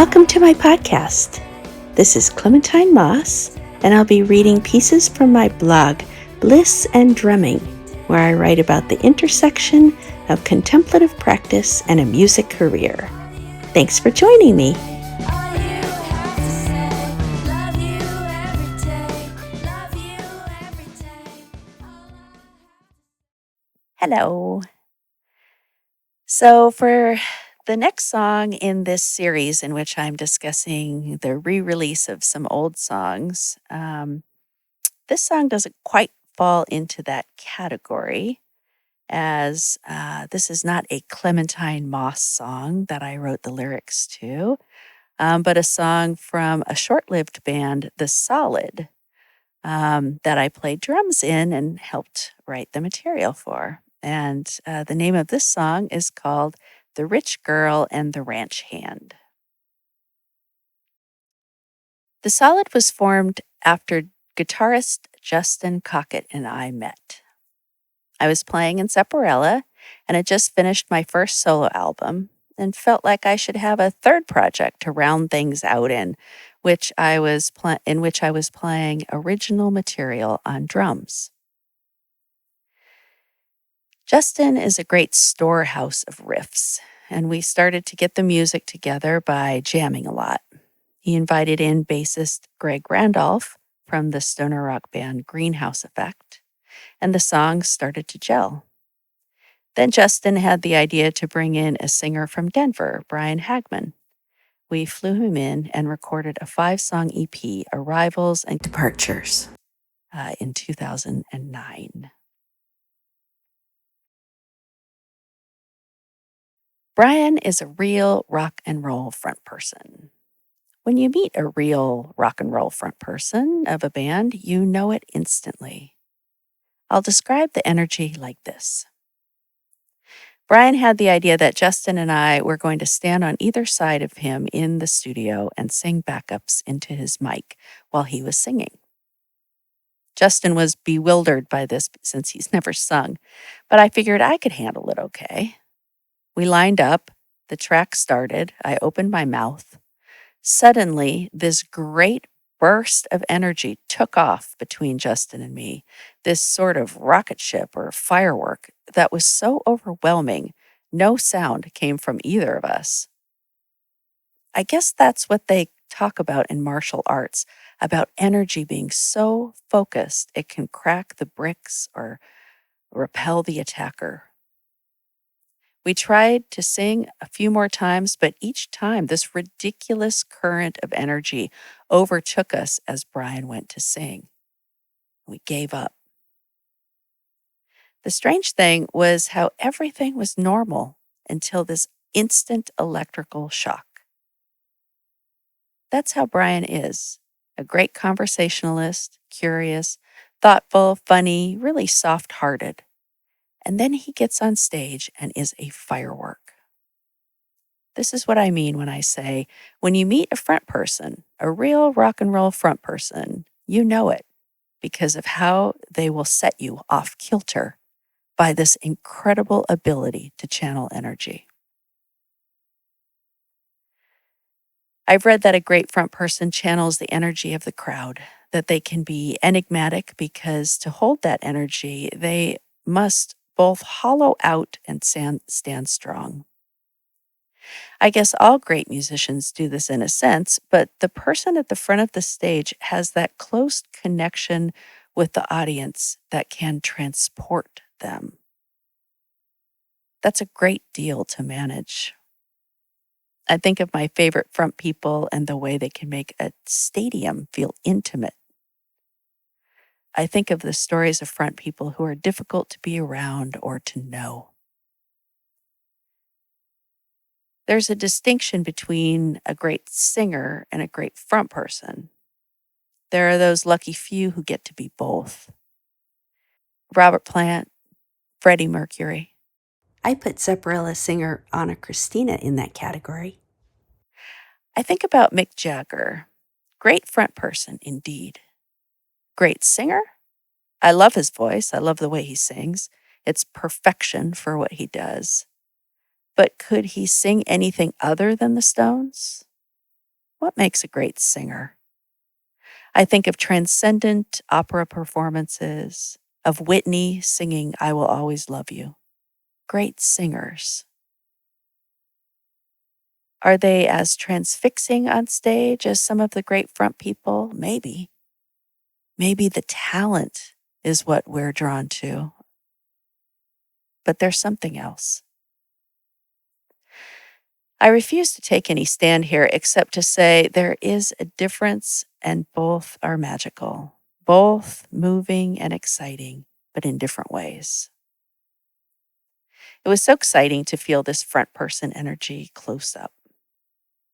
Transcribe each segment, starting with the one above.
Welcome to my podcast. This is Clementine Moss, and I'll be reading pieces from my blog, Bliss and Drumming, where I write about the intersection of contemplative practice and a music career. Thanks for joining me. Hello. So for the next song in this series, in which I'm discussing the re-release of some old songs, this song doesn't quite fall into that category, as this is not a Clementine Moss song that I wrote the lyrics to, but a song from a short-lived band, The Solid, that I played drums in and helped write the material for. And the name of this song is called The Rich Girl and the Ranch Hand. The Solid was formed after guitarist Justin Cockett and I met. I was playing in Separella and had just finished my first solo album and felt like I should have a third project to round things out in which I was playing original material on drums. Justin is a great storehouse of riffs, and we started to get the music together by jamming a lot. He invited in bassist Greg Randolph from the stoner rock band Greenhouse Effect, and the songs started to gel. Then Justin had the idea to bring in a singer from Denver, Brian Hagman. We flew him in and recorded a 5-song EP, Arrivals and Departures, in 2009. Brian is a real rock and roll front person. When you meet a real rock and roll front person of a band, you know it instantly. I'll describe the energy like this. Brian had the idea that Justin and I were going to stand on either side of him in the studio and sing backups into his mic while he was singing. Justin was bewildered by this since he's never sung, but I figured I could handle it okay. We lined up, the track started, I opened my mouth. Suddenly, this great burst of energy took off between Justin and me, this sort of rocket ship or firework that was so overwhelming, no sound came from either of us. I guess that's what they talk about in martial arts, about energy being so focused it can crack the bricks or repel the attacker. We tried to sing a few more times, but each time this ridiculous current of energy overtook us as Brian went to sing. We gave up. The strange thing was how everything was normal until this instant electrical shock. That's how Brian is, a great conversationalist, curious, thoughtful, funny, really soft-hearted. And then he gets on stage and is a firework. This is what I mean when I say, when you meet a front person, a real rock and roll front person, you know it because of how they will set you off kilter by this incredible ability to channel energy. I've read that a great front person channels the energy of the crowd, that they can be enigmatic because to hold that energy, they must both hollow out and stand strong. I guess all great musicians do this in a sense, but the person at the front of the stage has that close connection with the audience that can transport them. That's a great deal to manage. I think of my favorite front people and the way they can make a stadium feel intimate. I think of the stories of front people who are difficult to be around or to know. There's a distinction between a great singer and a great front person. There are those lucky few who get to be both. Robert Plant, Freddie Mercury. I put Separella singer Anna Christina in that category. I think about Mick Jagger. Great front person, indeed. Great singer? I love his voice. I love the way he sings. It's perfection for what he does. But could he sing anything other than the Stones? What makes a great singer? I think of transcendent opera performances, of Whitney singing I Will Always Love You. Great singers. Are they as transfixing on stage as some of the great front people? Maybe. Maybe the talent is what we're drawn to, but there's something else. I refuse to take any stand here except to say there is a difference and both are magical, both moving and exciting, but in different ways. It was so exciting to feel this front person energy close up.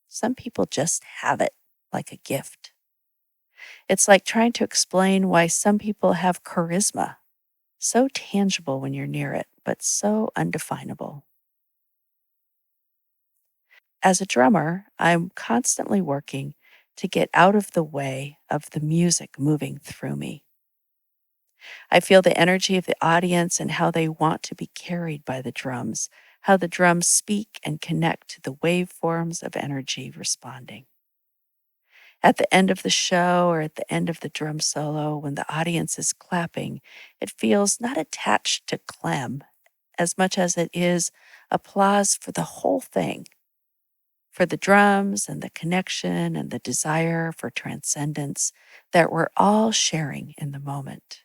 Some people just have it like a gift. It's like trying to explain why some people have charisma, so tangible when you're near it, but so undefinable. As a drummer, I'm constantly working to get out of the way of the music moving through me. I feel the energy of the audience and how they want to be carried by the drums, how the drums speak and connect to the waveforms of energy responding. At the end of the show or at the end of the drum solo, when the audience is clapping, it feels not attached to Clem as much as it is applause for the whole thing, for the drums and the connection and the desire for transcendence that we're all sharing in the moment.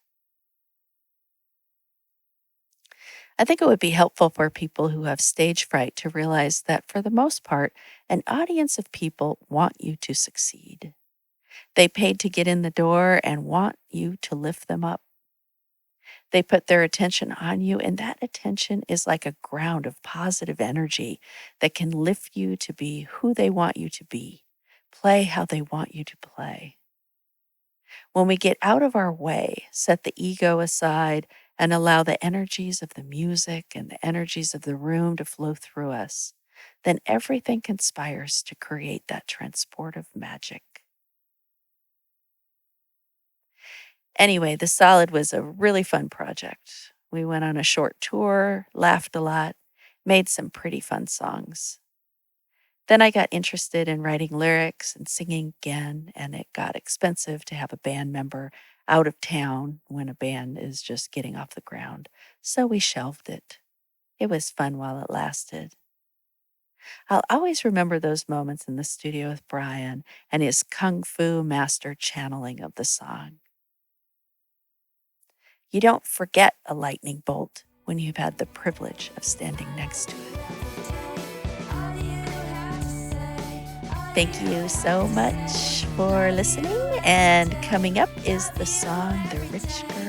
I think it would be helpful for people who have stage fright to realize that for the most part, an audience of people want you to succeed. They paid to get in the door and want you to lift them up. They put their attention on you, and that attention is like a ground of positive energy that can lift you to be who they want you to be, play how they want you to play. When we get out of our way, set the ego aside, and allow the energies of the music and the energies of the room to flow through us, then everything conspires to create that transportive magic. Anyway, The Solid was a really fun project. We went on a short tour, laughed a lot, made some pretty fun songs. Then I got interested in writing lyrics and singing again, and it got expensive to have a band member out of town when a band is just getting off the ground, so we shelved it. It was fun while it lasted. I'll always remember those moments in the studio with Brian and his kung fu master channeling of the song. You don't forget a lightning bolt when you've had the privilege of standing next to it. Thank you so much for listening. And coming up is the song The Rich Girl